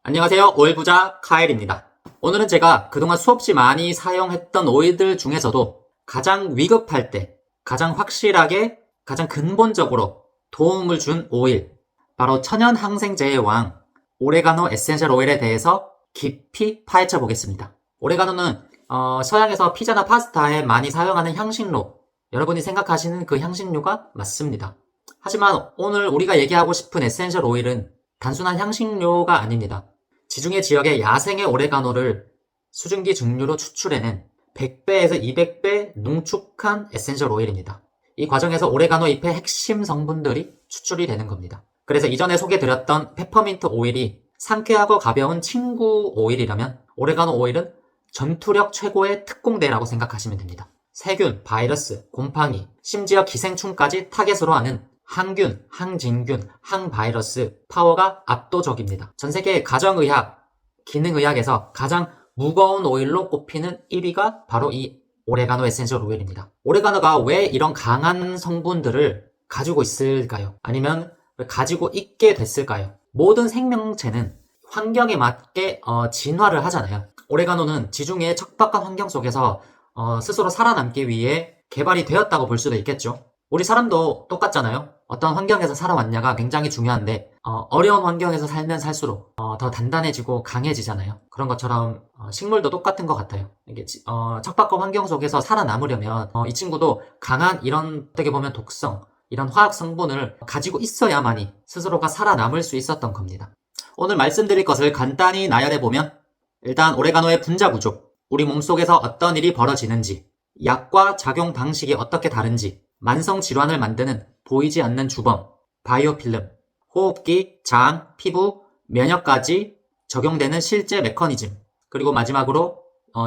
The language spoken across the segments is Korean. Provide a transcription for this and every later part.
안녕하세요. 오일 부자 카일입니다. 오늘은 제가 그동안 수없이 많이 사용했던 오일들 중에서도 가장 위급할 때, 가장 확실하게, 가장 근본적으로 도움을 준 오일, 바로 천연 항생제의 왕, 오레가노 에센셜 오일에 대해서 깊이 파헤쳐 보겠습니다. 오레가노는 서양에서 피자나 파스타에 많이 사용하는 향신료, 여러분이 생각하시는 그 향신료가 맞습니다. 하지만 오늘 우리가 얘기하고 싶은 에센셜 오일은 단순한 향신료가 아닙니다. 지중해 지역의 야생의 오레가노를 수증기 증류로 추출해낸 100배에서 200배 농축한 에센셜 오일입니다. 이 과정에서 오레가노 잎의 핵심 성분들이 추출이 되는 겁니다. 그래서 이전에 소개드렸던 페퍼민트 오일이 상쾌하고 가벼운 친구 오일이라면 오레가노 오일은 전투력 최고의 특공대라고 생각하시면 됩니다. 세균, 바이러스, 곰팡이, 심지어 기생충까지 타겟으로 하는 항균, 항진균, 항바이러스 파워가 압도적입니다. 전 세계 가정의학, 기능의학에서 가장 무거운 오일로 꼽히는 1위가 바로 이 오레가노 에센셜 오일입니다. 오레가노가 왜 이런 강한 성분들을 가지고 있을까요? 아니면 가지고 있게 됐을까요? 모든 생명체는 환경에 맞게 진화를 하잖아요. 오레가노는 지중해의 척박한 환경 속에서 스스로 살아남기 위해 개발이 되었다고 볼 수도 있겠죠. 우리 사람도 똑같잖아요. 어떤 환경에서 살아왔냐가 굉장히 중요한데 어려운 환경에서 살면 살수록 더 단단해지고 강해지잖아요. 그런 것처럼 식물도 똑같은 것 같아요. 이게 척박한 환경 속에서 살아남으려면 이 친구도 강한 이런 어떻게 보면 독성, 이런 화학 성분을 가지고 있어야만이 스스로가 살아남을 수 있었던 겁니다. 오늘 말씀드릴 것을 간단히 나열해보면 일단 오레가노의 분자 구조, 우리 몸속에서 어떤 일이 벌어지는지, 약과 작용 방식이 어떻게 다른지, 만성 질환을 만드는 보이지 않는 주범, 바이오필름, 호흡기, 장, 피부, 면역까지 적용되는 실제 메커니즘, 그리고 마지막으로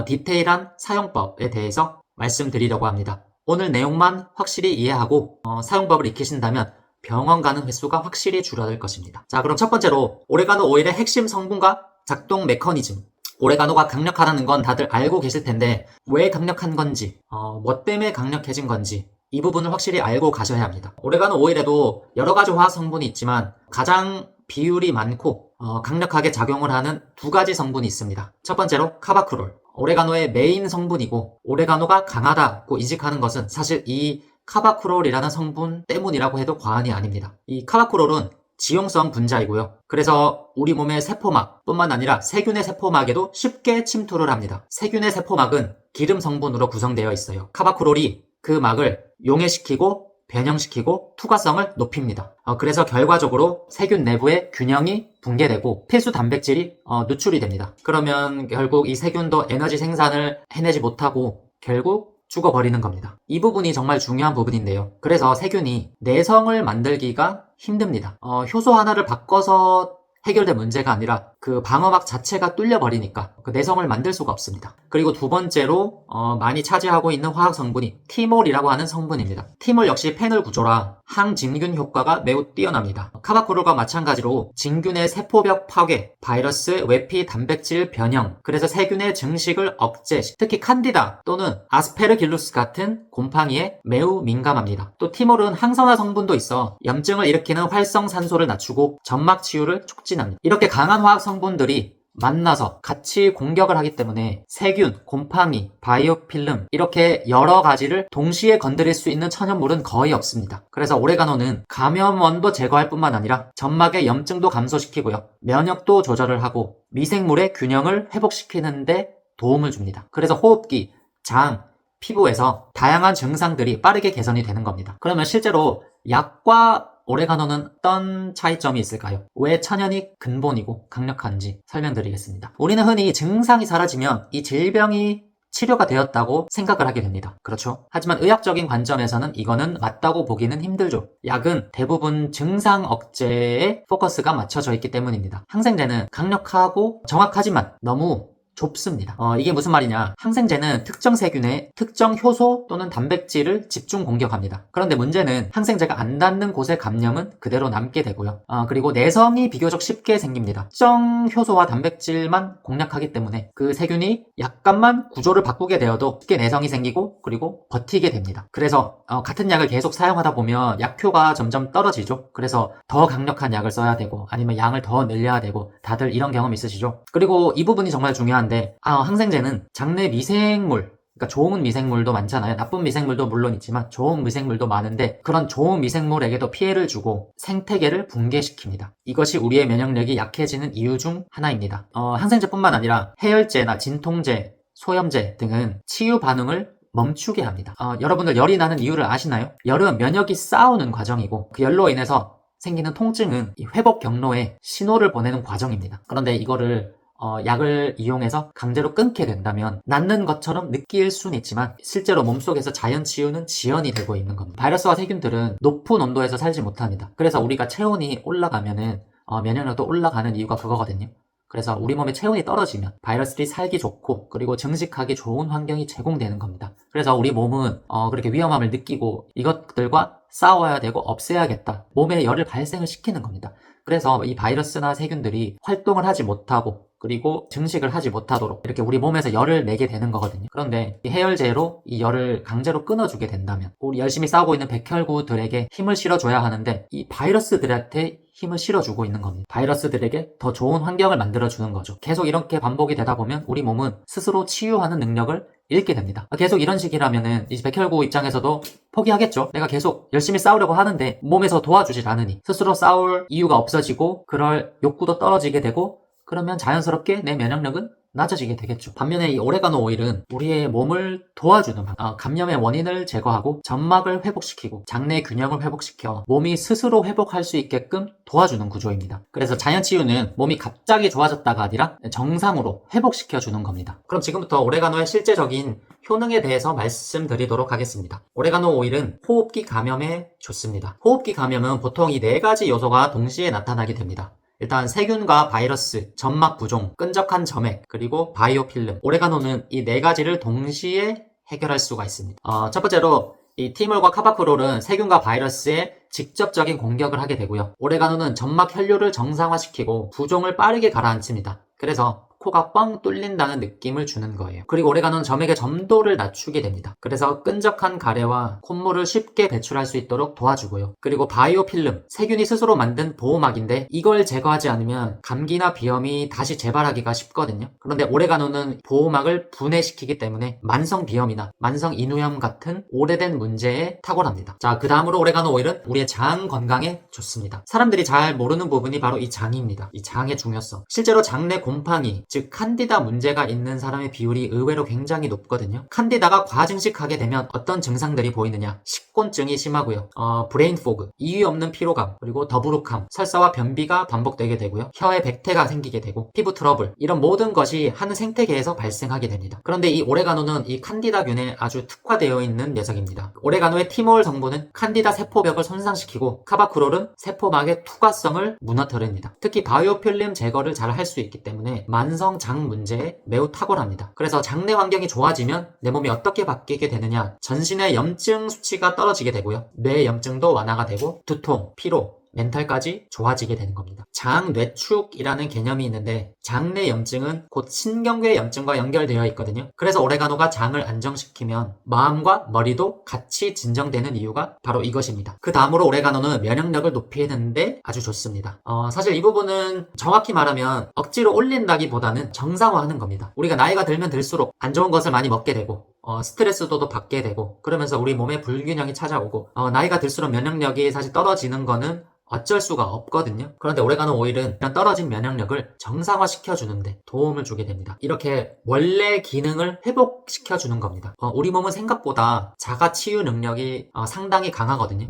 디테일한 사용법에 대해서 말씀드리려고 합니다. 오늘 내용만 확실히 이해하고 사용법을 익히신다면 병원 가는 횟수가 확실히 줄어들 것입니다. 자, 그럼 첫 번째로 오레가노 오일의 핵심 성분과 작동 메커니즘. 오레가노가 강력하다는 건 다들 알고 계실 텐데 왜 강력한 건지, 뭐 때문에 강력해진 건지 이 부분을 확실히 알고 가셔야 합니다. 오레가노 오일에도 여러 가지 화학 성분이 있지만 가장 비율이 많고 강력하게 작용을 하는 두 가지 성분이 있습니다. 첫 번째로 카바크롤. 오레가노의 메인 성분이고 오레가노가 강하다고 인식하는 것은 사실 이 카바크롤이라는 성분 때문이라고 해도 과언이 아닙니다. 이 카바크롤은 지용성 분자이고요. 그래서 우리 몸의 세포막 뿐만 아니라 세균의 세포막에도 쉽게 침투를 합니다. 세균의 세포막은 기름 성분으로 구성되어 있어요. 카바크롤이 그 막을 용해시키고 변형시키고 투과성을 높입니다. 그래서 결과적으로 세균 내부의 균형이 붕괴되고 필수 단백질이 누출이 됩니다. 그러면 결국 이 세균도 에너지 생산을 해내지 못하고 결국 죽어버리는 겁니다. 이 부분이 정말 중요한 부분인데요. 그래서 세균이 내성을 만들기가 힘듭니다. 효소 하나를 바꿔서 해결된 문제가 아니라 그 방어막 자체가 뚫려버리니까 그 내성을 만들 수가 없습니다. 그리고 두 번째로 많이 차지하고 있는 화학 성분이 티몰이라고 하는 성분입니다. 티몰 역시 페놀 구조라 항진균 효과가 매우 뛰어납니다. 카바크롤과 마찬가지로 진균의 세포벽 파괴, 바이러스, 외피, 단백질 변형, 그래서 세균의 증식을 억제, 특히 칸디다 또는 아스페르길루스 같은 곰팡이에 매우 민감합니다. 또 티몰은 항산화 성분도 있어 염증을 일으키는 활성산소를 낮추고 점막 치유를 촉진합니다. 이렇게 강한 화학 성분들이 만나서 같이 공격을 하기 때문에 세균, 곰팡이, 바이오필름 이렇게 여러 가지를 동시에 건드릴 수 있는 천연물은 거의 없습니다. 그래서 오레가노는 감염원도 제거할 뿐만 아니라 점막의 염증도 감소시키고요. 면역도 조절을 하고 미생물의 균형을 회복시키는데 도움을 줍니다. 그래서 호흡기, 장, 피부에서 다양한 증상들이 빠르게 개선이 되는 겁니다. 그러면 실제로 약과 오레가노는 어떤 차이점이 있을까요? 왜 천연이 근본이고 강력한지 설명드리겠습니다. 우리는 흔히 증상이 사라지면 이 질병이 치료가 되었다고 생각을 하게 됩니다. 그렇죠? 하지만 의학적인 관점에서는 이거는 맞다고 보기는 힘들죠. 약은 대부분 증상 억제에 포커스가 맞춰져 있기 때문입니다. 항생제는 강력하고 정확하지만 너무 좁습니다. 이게 무슨 말이냐? 항생제는 특정 세균의 특정 효소 또는 단백질을 집중 공격합니다. 그런데 문제는 항생제가 안 닿는 곳의 감염은 그대로 남게 되고요. 그리고 내성이 비교적 쉽게 생깁니다. 특정 효소와 단백질만 공략하기 때문에 그 세균이 약간만 구조를 바꾸게 되어도 쉽게 내성이 생기고 그리고 버티게 됩니다. 그래서 같은 약을 계속 사용하다 보면 약효가 점점 떨어지죠. 그래서 더 강력한 약을 써야 되고 아니면 양을 더 늘려야 되고 다들 이런 경험 있으시죠? 그리고 이 부분이 정말 중요한데 항생제는 장내 미생물, 그러니까 좋은 미생물도 많잖아요. 나쁜 미생물도 물론 있지만 좋은 미생물도 많은데 그런 좋은 미생물에게도 피해를 주고 생태계를 붕괴시킵니다. 이것이 우리의 면역력이 약해지는 이유 중 하나입니다. 항생제뿐만 아니라 해열제나 진통제, 소염제 등은 치유 반응을 멈추게 합니다. 여러분들 열이 나는 이유를 아시나요? 열은 면역이 싸우는 과정이고 그 열로 인해서 생기는 통증은 이 회복 경로에 신호를 보내는 과정입니다. 그런데 이거를 약을 이용해서 강제로 끊게 된다면 낫는 것처럼 느낄 수는 있지만 실제로 몸속에서 자연 치유는 지연이 되고 있는 겁니다. 바이러스와 세균들은 높은 온도에서 살지 못합니다. 그래서 우리가 체온이 올라가면은 면역력도 올라가는 이유가 그거거든요. 그래서 우리 몸의 체온이 떨어지면 바이러스들이 살기 좋고 그리고 증식하기 좋은 환경이 제공되는 겁니다. 그래서 우리 몸은 그렇게 위험함을 느끼고 이것들과 싸워야 되고 없애야겠다. 몸에 열을 발생을 시키는 겁니다. 그래서 이 바이러스나 세균들이 활동을 하지 못하고 그리고 증식을 하지 못하도록 이렇게 우리 몸에서 열을 내게 되는 거거든요. 그런데 이 해열제로 이 열을 강제로 끊어주게 된다면 우리 열심히 싸우고 있는 백혈구들에게 힘을 실어줘야 하는데 이 바이러스들한테 힘을 실어주고 있는 겁니다. 바이러스들에게 더 좋은 환경을 만들어주는 거죠. 계속 이렇게 반복이 되다 보면 우리 몸은 스스로 치유하는 능력을 잃게 됩니다. 계속 이런 식이라면은 이제 백혈구 입장에서도 포기하겠죠. 내가 계속 열심히 싸우려고 하는데 몸에서 도와주질 않으니 스스로 싸울 이유가 없어지고 그럴 욕구도 떨어지게 되고 그러면 자연스럽게 내 면역력은 낮아지게 되겠죠. 반면에 이 오레가노 오일은 우리의 몸을 도와주는 감염의 원인을 제거하고 점막을 회복시키고 장내 균형을 회복시켜 몸이 스스로 회복할 수 있게끔 도와주는 구조입니다. 그래서 자연 치유는 몸이 갑자기 좋아졌다가 아니라 정상으로 회복시켜주는 겁니다. 그럼 지금부터 오레가노의 실제적인 효능에 대해서 말씀드리도록 하겠습니다. 오레가노 오일은 호흡기 감염에 좋습니다. 호흡기 감염은 보통 이 4가지 요소가 동시에 나타나게 됩니다. 일단 세균과 바이러스, 점막 부종, 끈적한 점액, 그리고 바이오필름, 오레가노는 이 4가지를 동시에 해결할 수가 있습니다. 첫 번째로 이 티몰과 카바크롤은 세균과 바이러스에 직접적인 공격을 하게 되고요. 오레가노는 점막 혈류를 정상화시키고 부종을 빠르게 가라앉힙니다. 그래서 코가 뻥 뚫린다는 느낌을 주는 거예요. 그리고 오레가노는 점액의 점도를 낮추게 됩니다. 그래서 끈적한 가래와 콧물을 쉽게 배출할 수 있도록 도와주고요. 그리고 바이오필름, 세균이 스스로 만든 보호막인데 이걸 제거하지 않으면 감기나 비염이 다시 재발하기가 쉽거든요. 그런데 오레가노는 보호막을 분해시키기 때문에 만성 비염이나 만성 인후염 같은 오래된 문제에 탁월합니다. 자, 그 다음으로 오레가노 오일은 우리의 장 건강에 좋습니다. 사람들이 잘 모르는 부분이 바로 이 장입니다. 이 장의 중요성. 실제로 장내 곰팡이, 즉 칸디다 문제가 있는 사람의 비율이 의외로 굉장히 높거든요. 칸디다가 과증식하게 되면 어떤 증상들이 보이느냐? 식곤증이 심하고요. 브레인 포그, 이유 없는 피로감, 그리고 더부룩함, 설사와 변비가 반복되게 되고요. 혀에 백태가 생기게 되고 피부 트러블, 이런 모든 것이 한 생태계에서 발생하게 됩니다. 그런데 이 오레가노는 이 칸디다균에 아주 특화되어 있는 녀석입니다. 오레가노의 티몰 성분은 칸디다 세포벽을 손상시키고 카바크롤은 세포막의 투과성을 무너뜨립니다. 특히 바이오필름 제거를 잘 할 수 있기 때문에 만성 장 문제에 매우 탁월합니다. 그래서 장내 환경이 좋아지면 내 몸이 어떻게 바뀌게 되느냐? 전신의 염증 수치가 떨어지게 되고요. 뇌 염증도 완화가 되고 두통, 피로, 멘탈까지 좋아지게 되는 겁니다. 장뇌축이라는 개념이 있는데 장내 염증은 곧 신경계 염증과 연결되어 있거든요. 그래서 오레가노가 장을 안정시키면 마음과 머리도 같이 진정되는 이유가 바로 이것입니다. 그 다음으로 오레가노는 면역력을 높이는데 아주 좋습니다. 사실 이 부분은 정확히 말하면 억지로 올린다기보다는 정상화하는 겁니다. 우리가 나이가 들면 들수록 안 좋은 것을 많이 먹게 되고 스트레스도 받게 되고 그러면서 우리 몸에 불균형이 찾아오고 나이가 들수록 면역력이 사실 떨어지는 거는 어쩔 수가 없거든요. 그런데 오레가노 오일은 이런 떨어진 면역력을 정상화시켜주는데 도움을 주게 됩니다. 이렇게 원래 기능을 회복시켜주는 겁니다. 우리 몸은 생각보다 자가 치유 능력이 상당히 강하거든요.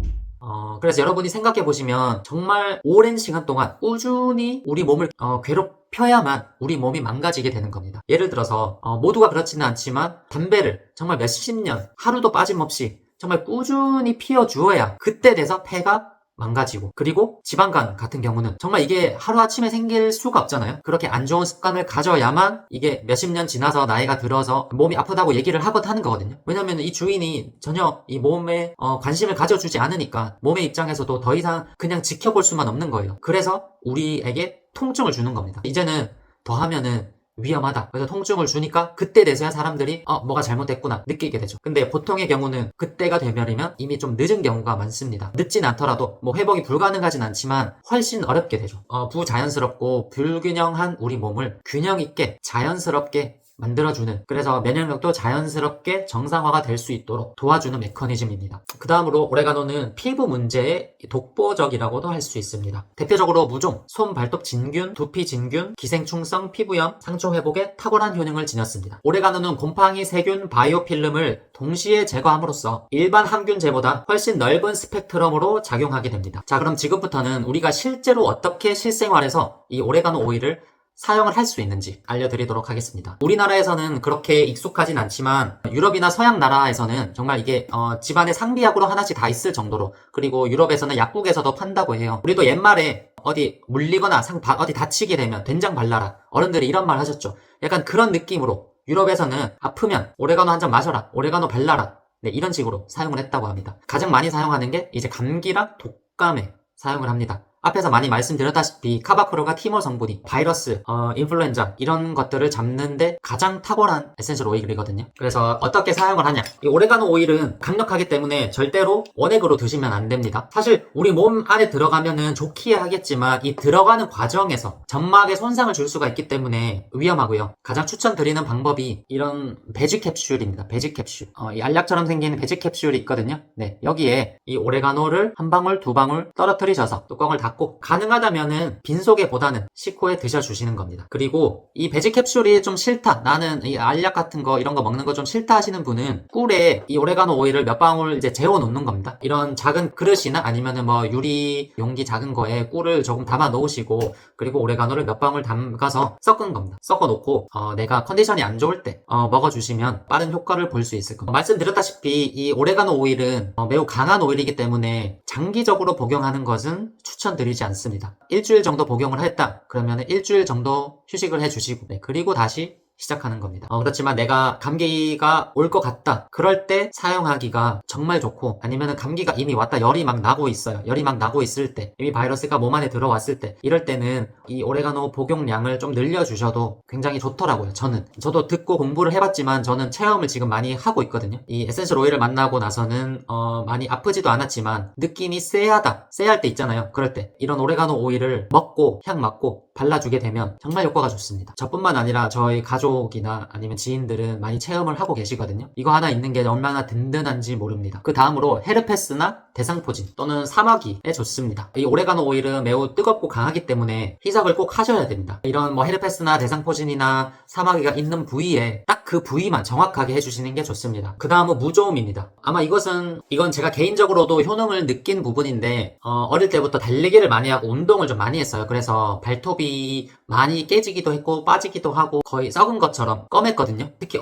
그래서 여러분이 생각해보시면 정말 오랜 시간 동안 꾸준히 우리 몸을 괴롭혀야만 우리 몸이 망가지게 되는 겁니다. 예를 들어서 모두가 그렇지는 않지만 담배를 정말 몇십 년 하루도 빠짐없이 정말 꾸준히 피워주어야 그때 돼서 폐가 망가지고, 그리고 지방간 같은 경우는 정말 이게 하루아침에 생길 수가 없잖아요. 그렇게 안 좋은 습관을 가져야만 이게 몇십 년 지나서 나이가 들어서 몸이 아프다고 얘기를 하는 거거든요. 왜냐면 이 주인이 전혀 이 몸에 관심을 가져주지 않으니까 몸의 입장에서도 더 이상 그냥 지켜볼 수만 없는 거예요. 그래서 우리에게 통증을 주는 겁니다. 이제는 더 하면은 위험하다. 그래서 통증을 주니까 그때 돼서야 사람들이 뭐가 잘못됐구나 느끼게 되죠. 근데 보통의 경우는 그때가 되면이면 이미 좀 늦은 경우가 많습니다. 늦진 않더라도 뭐 회복이 불가능하진 않지만 훨씬 어렵게 되죠. 부자연스럽고 불균형한 우리 몸을 균형 있게 자연스럽게 만들어주는, 그래서 면역력도 자연스럽게 정상화가 될 수 있도록 도와주는 메커니즘입니다. 그 다음으로 오레가노는 피부 문제의 독보적이라고도 할 수 있습니다. 대표적으로 무좀, 손, 발톱 진균, 두피 진균, 기생충성 피부염, 상처 회복에 탁월한 효능을 지녔습니다. 오레가노는 곰팡이, 세균, 바이오필름을 동시에 제거함으로써 일반 항균제보다 훨씬 넓은 스펙트럼으로 작용하게 됩니다. 자, 그럼 지금부터는 우리가 실제로 어떻게 실생활에서 이 오레가노 오일을 사용을 할 수 있는지 알려드리도록 하겠습니다. 우리나라에서는 그렇게 익숙하진 않지만 유럽이나 서양 나라에서는 정말 이게 집안에 상비약으로 하나씩 다 있을 정도로, 그리고 유럽에서는 약국에서도 판다고 해요. 우리도 옛말에 어디 물리거나 어디 다치게 되면 된장 발라라, 어른들이 이런 말 하셨죠. 약간 그런 느낌으로 유럽에서는 아프면 오레가노 한 잔 마셔라, 오레가노 발라라, 네, 이런 식으로 사용을 했다고 합니다. 가장 많이 사용하는 게 이제 감기랑 독감에 사용을 합니다. 앞에서 많이 말씀드렸다시피 카바크로가 티몰 성분이 바이러스, 인플루엔자 이런 것들을 잡는데 가장 탁월한 에센셜 오일이거든요. 그래서 어떻게 사용을 하냐, 이 오레가노 오일은 강력하기 때문에 절대로 원액으로 드시면 안 됩니다. 사실 우리 몸 안에 들어가면은 좋기야 하겠지만 이 들어가는 과정에서 점막에 손상을 줄 수가 있기 때문에 위험하고요. 가장 추천드리는 방법이 이런 배지 캡슐입니다. 배지 캡슐, 이 알약처럼 생긴 배지 캡슐이 있거든요. 네, 여기에 이 오레가노를 한 방울 두 방울 떨어뜨리셔서 뚜껑을 닫고 가능하다면은 빈속에보다는 식후에 드셔주시는 겁니다. 그리고 이 배지 캡슐이 좀 싫다, 나는 이 알약 같은 거 이런 거 먹는 거 좀 싫다 하시는 분은 꿀에 이 오레가노 오일을 몇 방울 이제 재워 놓는 겁니다. 이런 작은 그릇이나 아니면은 뭐 유리 용기 작은 거에 꿀을 조금 담아 놓으시고, 그리고 오레가노를 몇 방울 담가서 섞은 겁니다. 섞어 놓고 내가 컨디션이 안 좋을 때 먹어주시면 빠른 효과를 볼 수 있을 겁니다. 말씀드렸다시피 이 오레가노 오일은 매우 강한 오일이기 때문에 장기적으로 복용하는 것은 추천드리지 않습니다. 일주일 정도 복용을 했다 그러면 일주일 정도 휴식을 해주시고, 네, 그리고 다시 시작하는 겁니다. 그렇지만 내가 감기가 올 것 같다 그럴 때 사용하기가 정말 좋고, 아니면 감기가 이미 왔다, 열이 막 나고 있어요. 열이 막 나고 있을 때, 이미 바이러스가 몸 안에 들어왔을 때, 이럴 때는 이 오레가노 복용량을 좀 늘려주셔도 굉장히 좋더라고요. 저도 듣고 공부를 해봤지만 저는 체험을 지금 많이 하고 있거든요. 이 에센셜 오일을 만나고 나서는 많이 아프지도 않았지만 느낌이 쎄할 때 있잖아요. 그럴 때 이런 오레가노 오일을 먹고 향 맡고 발라주게 되면 정말 효과가 좋습니다. 저뿐만 아니라 저희 가족이나 아니면 지인들은 많이 체험을 하고 계시거든요. 이거 하나 있는 게 얼마나 든든한지 모릅니다. 그 다음으로 헤르페스나 대상포진 또는 사마귀에 좋습니다. 이 오레가노 오일은 매우 뜨겁고 강하기 때문에 희석을 꼭 하셔야 됩니다. 이런 뭐 헤르페스나 대상포진이나 사마귀가 있는 부위에 딱 그 부위만 정확하게 해주시는 게 좋습니다. 그 다음은 무좀입니다. 아마 이건 제가 개인적으로도 효능을 느낀 부분인데 어릴 때부터 달리기를 많이 하고 운동을 좀 많이 했어요. 그래서 발톱이 많이 깨지기도 했고 빠지기도 하고 거의 썩은 것처럼 검했거든요. 특히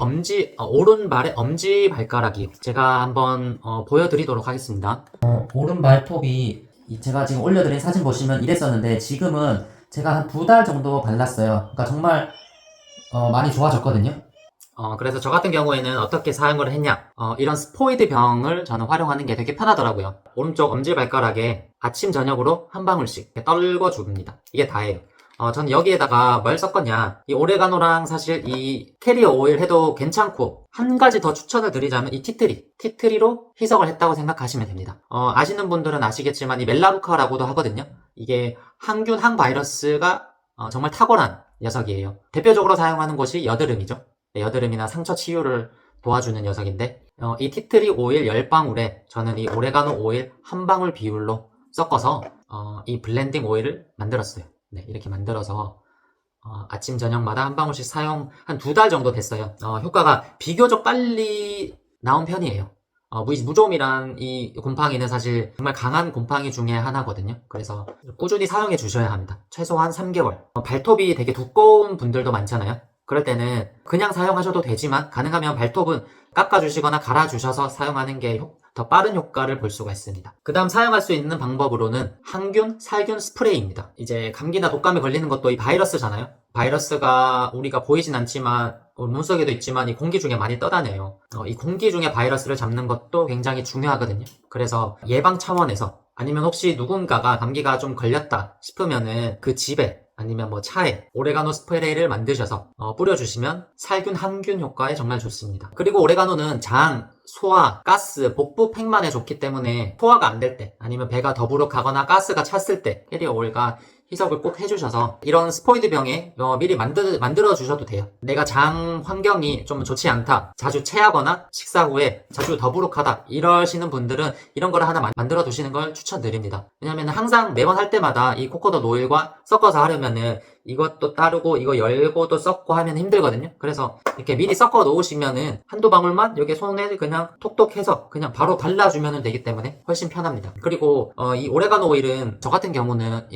오른발의 엄지발가락이, 제가 한번 보여드리도록 하겠습니다. 오른발톱이 제가 지금 올려드린 사진 보시면 이랬었는데 지금은 제가 한 2달 정도 발랐어요. 그러니까 정말 많이 좋아졌거든요. 그래서 저 같은 경우에는 어떻게 사용을 했냐, 이런 스포이드 병을 저는 활용하는 게 되게 편하더라고요. 오른쪽 엄지발가락에 아침 저녁으로 한 방울씩 떨궈 줍니다. 이게 다예요. 저는 여기에다가 뭘 섞었냐, 이 오레가노랑 사실 이 캐리어 오일 해도 괜찮고, 한 가지 더 추천을 드리자면 이 티트리로 희석을 했다고 생각하시면 됩니다. 아시는 분들은 아시겠지만 이 멜라루카라고도 하거든요. 이게 항균, 항바이러스가 정말 탁월한 녀석이에요. 대표적으로 사용하는 것이 여드름이죠. 여드름이나 상처 치유를 도와주는 녀석인데, 이 티트리 오일 10방울에 저는 이 오레가노 오일 한 방울 비율로 섞어서 이 블렌딩 오일을 만들었어요. 네, 이렇게 만들어서 아침 저녁마다 한 방울씩 사용 한 2달 정도 됐어요. 효과가 비교적 빨리 나온 편이에요. 무좀이란 이 곰팡이는 사실 정말 강한 곰팡이 중에 하나거든요. 그래서 꾸준히 사용해 주셔야 합니다. 최소한 3개월. 발톱이 되게 두꺼운 분들도 많잖아요. 그럴 때는 그냥 사용하셔도 되지만 가능하면 발톱은 깎아주시거나 갈아주셔서 사용하는 게 더 빠른 효과를 볼 수가 있습니다. 그 다음 사용할 수 있는 방법으로는 항균, 살균 스프레이입니다. 이제 감기나 독감에 걸리는 것도 이 바이러스잖아요. 바이러스가 우리가 보이진 않지만 우리 몸속에도 있지만 이 공기 중에 많이 떠다녀요. 이 공기 중에 바이러스를 잡는 것도 굉장히 중요하거든요. 그래서 예방 차원에서 아니면 혹시 누군가가 감기가 좀 걸렸다 싶으면은 그 집에 아니면 뭐 차에 오레가노 스프레이를 만드셔서 뿌려주시면 살균, 항균 효과에 정말 좋습니다. 그리고 오레가노는 장, 소화, 가스, 복부 팽만에 좋기 때문에 소화가 안 될 때 아니면 배가 더부룩하거나 가스가 찼을 때 캐리어 오일과 희석을 꼭 해주셔서 이런 스포이드 병에 미리 만들어 주셔도 돼요. 내가 장 환경이 좀 좋지 않다, 자주 체하거나 식사 후에 자주 더부룩하다 이러시는 분들은 이런 거를 하나 만들어 두시는 걸 추천드립니다. 왜냐면 항상 매번 할 때마다 이 코코넛 오일과 섞어서 하려면은 이것도 따르고 이거 열고 또 섞고 하면 힘들거든요. 그래서 이렇게 미리 섞어 놓으시면은 한두 방울만 여기 손에 그냥 톡톡 해서 그냥 바로 발라주면 되기 때문에 훨씬 편합니다. 그리고 이 오레가노 오일은 저 같은 경우는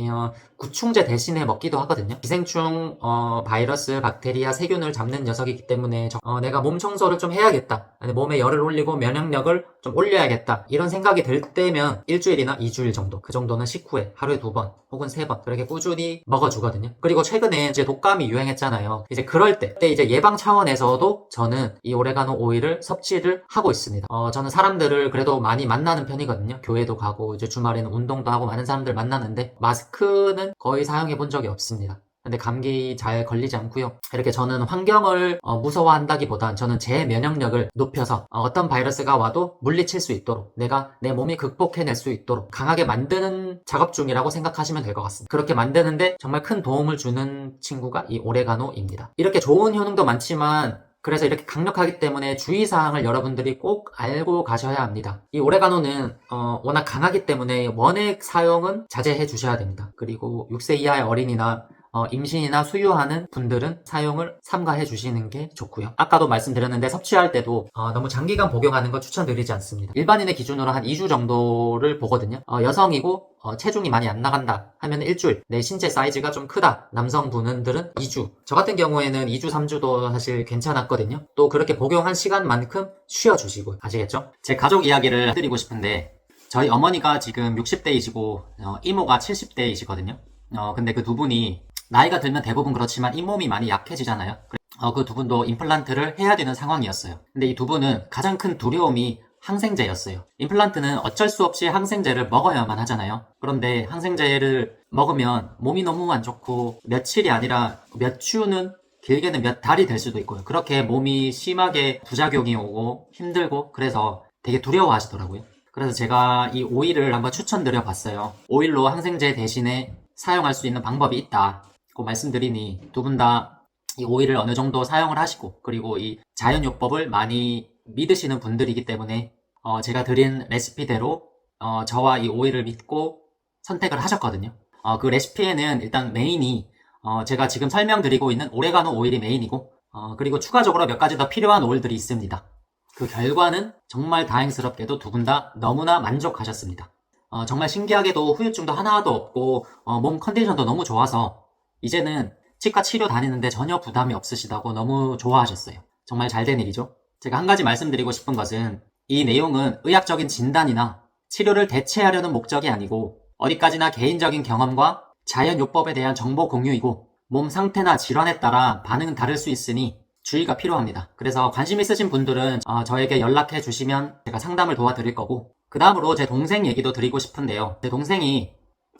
구충제 대신에 먹기도 하거든요. 기생충, 바이러스, 박테리아, 세균을 잡는 녀석이기 때문에 내가 몸 청소를 좀 해야겠다, 아니, 몸에 열을 올리고 면역력을 좀 올려야겠다 이런 생각이 들 때면 일주일이나 2주일 정도, 그 정도는 식후에 하루에 2번 혹은 3번 그렇게 꾸준히 먹어주거든요. 그리고 최근에 이제 독감이 유행했잖아요. 이제 그럴 때 이제 예방 차원에서도 저는 이 오레가노 오일을 섭취를 하고 있습니다. 저는 사람들을 그래도 많이 만나는 편이거든요. 교회도 가고 이제 주말에는 운동도 하고 많은 사람들 만나는데 마스크는 거의 사용해 본 적이 없습니다. 근데 감기 잘 걸리지 않고요. 이렇게 저는 환경을 무서워한다기보단 저는 제 면역력을 높여서 어떤 바이러스가 와도 물리칠 수 있도록, 내가 내 몸이 극복해낼 수 있도록 강하게 만드는 작업 중이라고 생각하시면 될 것 같습니다. 그렇게 만드는데 정말 큰 도움을 주는 친구가 이 오레가노입니다. 이렇게 좋은 효능도 많지만 그래서 이렇게 강력하기 때문에 주의사항을 여러분들이 꼭 알고 가셔야 합니다. 이 오레가노는 워낙 강하기 때문에 원액 사용은 자제해 주셔야 됩니다. 그리고 6세 이하의 어린이나 임신이나 수유하는 분들은 사용을 삼가해 주시는 게 좋고요. 아까도 말씀드렸는데 섭취할 때도 너무 장기간 복용하는 거 추천드리지 않습니다. 일반인의 기준으로 한 2주 정도를 보거든요. 여성이고 체중이 많이 안 나간다 하면 일주일, 내 신체 사이즈가 좀 크다 남성분들은 2주, 저 같은 경우에는 2주 3주도 사실 괜찮았거든요. 또 그렇게 복용한 시간만큼 쉬어주시고, 아시겠죠? 제 가족 이야기를 해드리고 싶은데 저희 어머니가 지금 60대이시고 이모가 70대이시거든요. 근데 그 두 분이 나이가 들면 대부분 그렇지만 잇몸이 많이 약해지잖아요. 그 두 분도 임플란트를 해야 되는 상황이었어요. 근데 이 두 분은 가장 큰 두려움이 항생제였어요. 임플란트는 어쩔 수 없이 항생제를 먹어야만 하잖아요. 그런데 항생제를 먹으면 몸이 너무 안 좋고 며칠이 아니라 몇 주는, 길게는 몇 달이 될 수도 있고요. 그렇게 몸이 심하게 부작용이 오고 힘들고 그래서 되게 두려워하시더라고요. 그래서 제가 이 오일을 한번 추천드려 봤어요. 오일로 항생제 대신에 사용할 수 있는 방법이 있다고 말씀드리니 두 분 다 이 오일을 어느 정도 사용을 하시고, 그리고 이 자연요법을 많이 믿으시는 분들이기 때문에 제가 드린 레시피대로 저와 이 오일을 믿고 선택을 하셨거든요. 그 레시피에는 일단 메인이 제가 지금 설명드리고 있는 오레가노 오일이 메인이고, 그리고 추가적으로 몇 가지 더 필요한 오일들이 있습니다. 그 결과는 정말 다행스럽게도 두 분 다 너무나 만족하셨습니다. 정말 신기하게도 후유증도 하나도 없고 몸 컨디션도 너무 좋아서 이제는 치과 치료 다니는데 전혀 부담이 없으시다고 너무 좋아하셨어요. 정말 잘된 일이죠. 제가 한 가지 말씀드리고 싶은 것은 이 내용은 의학적인 진단이나 치료를 대체하려는 목적이 아니고 어디까지나 개인적인 경험과 자연요법에 대한 정보 공유이고, 몸 상태나 질환에 따라 반응은 다를 수 있으니 주의가 필요합니다. 그래서 관심 있으신 분들은 저에게 연락해 주시면 제가 상담을 도와드릴 거고, 그 다음으로 제 동생 얘기도 드리고 싶은데요. 제 동생이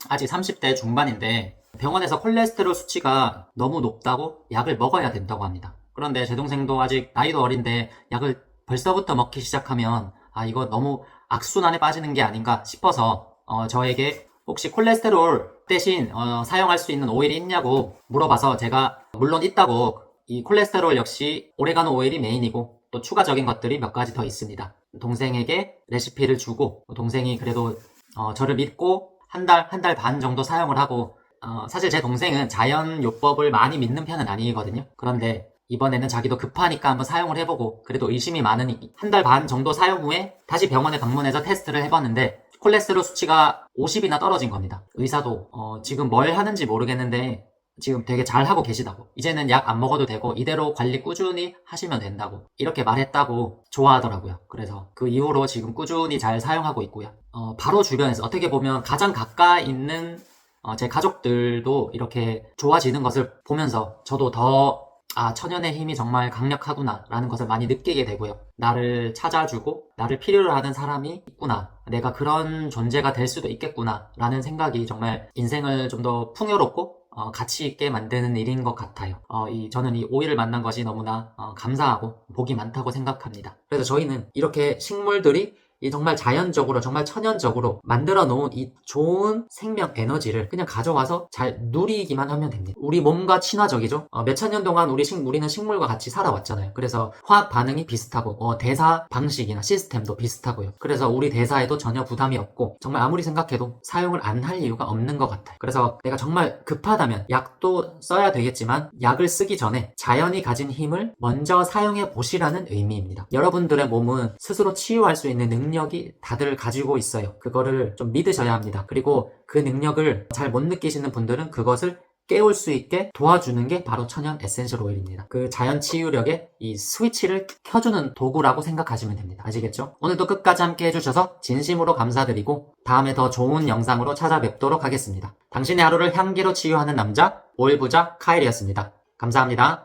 아직 30대 중반인데 병원에서 콜레스테롤 수치가 너무 높다고 약을 먹어야 된다고 합니다. 그런데 제 동생도 아직 나이도 어린데 약을 벌써부터 먹기 시작하면 이거 너무 악순환에 빠지는 게 아닌가 싶어서 저에게 혹시 콜레스테롤 대신 사용할 수 있는 오일이 있냐고 물어봐서 제가 물론 있다고, 이 콜레스테롤 역시 오레가노 오일이 메인이고 또 추가적인 것들이 몇 가지 더 있습니다. 동생에게 레시피를 주고, 동생이 그래도 저를 믿고 한 달 반 정도 사용을 하고, 사실 제 동생은 자연요법을 많이 믿는 편은 아니거든요. 그런데 이번에는 자기도 급하니까 한번 사용을 해보고, 그래도 의심이 많으니 한 달 반 정도 사용 후에 다시 병원에 방문해서 테스트를 해봤는데 콜레스테롤 수치가 50이나 떨어진 겁니다. 의사도 지금 뭘 하는지 모르겠는데 지금 되게 잘하고 계시다고. 이제는 약 안 먹어도 되고 이대로 관리 꾸준히 하시면 된다고. 이렇게 말했다고 좋아하더라고요. 그래서 그 이후로 지금 꾸준히 잘 사용하고 있고요. 바로 주변에서 어떻게 보면 가장 가까이 있는 제 가족들도 이렇게 좋아지는 것을 보면서 저도 더 천연의 힘이 정말 강력하구나 라는 것을 많이 느끼게 되고요. 나를 찾아주고 나를 필요로 하는 사람이 있구나, 내가 그런 존재가 될 수도 있겠구나 라는 생각이 정말 인생을 좀 더 풍요롭고 가치 있게 만드는 일인 것 같아요. 저는 이 오이를 만난 것이 너무나 감사하고 복이 많다고 생각합니다. 그래서 저희는 이렇게 식물들이 이 정말 자연적으로, 정말 천연적으로 만들어 놓은 이 좋은 생명 에너지를 그냥 가져와서 잘 누리기만 하면 됩니다. 우리 몸과 친화적이죠. 몇천 년 동안 우리는 식물과 같이 살아왔잖아요. 그래서 화학 반응이 비슷하고 대사 방식이나 시스템도 비슷하고요. 그래서 우리 대사에도 전혀 부담이 없고 정말 아무리 생각해도 사용을 안 할 이유가 없는 것 같아요. 그래서 내가 정말 급하다면 약도 써야 되겠지만 약을 쓰기 전에 자연이 가진 힘을 먼저 사용해 보시라는 의미입니다. 여러분들의 몸은 스스로 치유할 수 있는 능력이 다들 가지고 있어요. 그거를 좀 믿으셔야 합니다. 그리고 그 능력을 잘 못 느끼시는 분들은 그것을 깨울 수 있게 도와주는 게 바로 천연 에센셜 오일입니다. 그 자연 치유력의 이 스위치를 켜주는 도구라고 생각하시면 됩니다. 아시겠죠? 오늘도 끝까지 함께 해주셔서 진심으로 감사드리고 다음에 더 좋은 영상으로 찾아뵙도록 하겠습니다. 당신의 하루를 향기로 치유하는 남자 오일 부자 카일이었습니다. 감사합니다.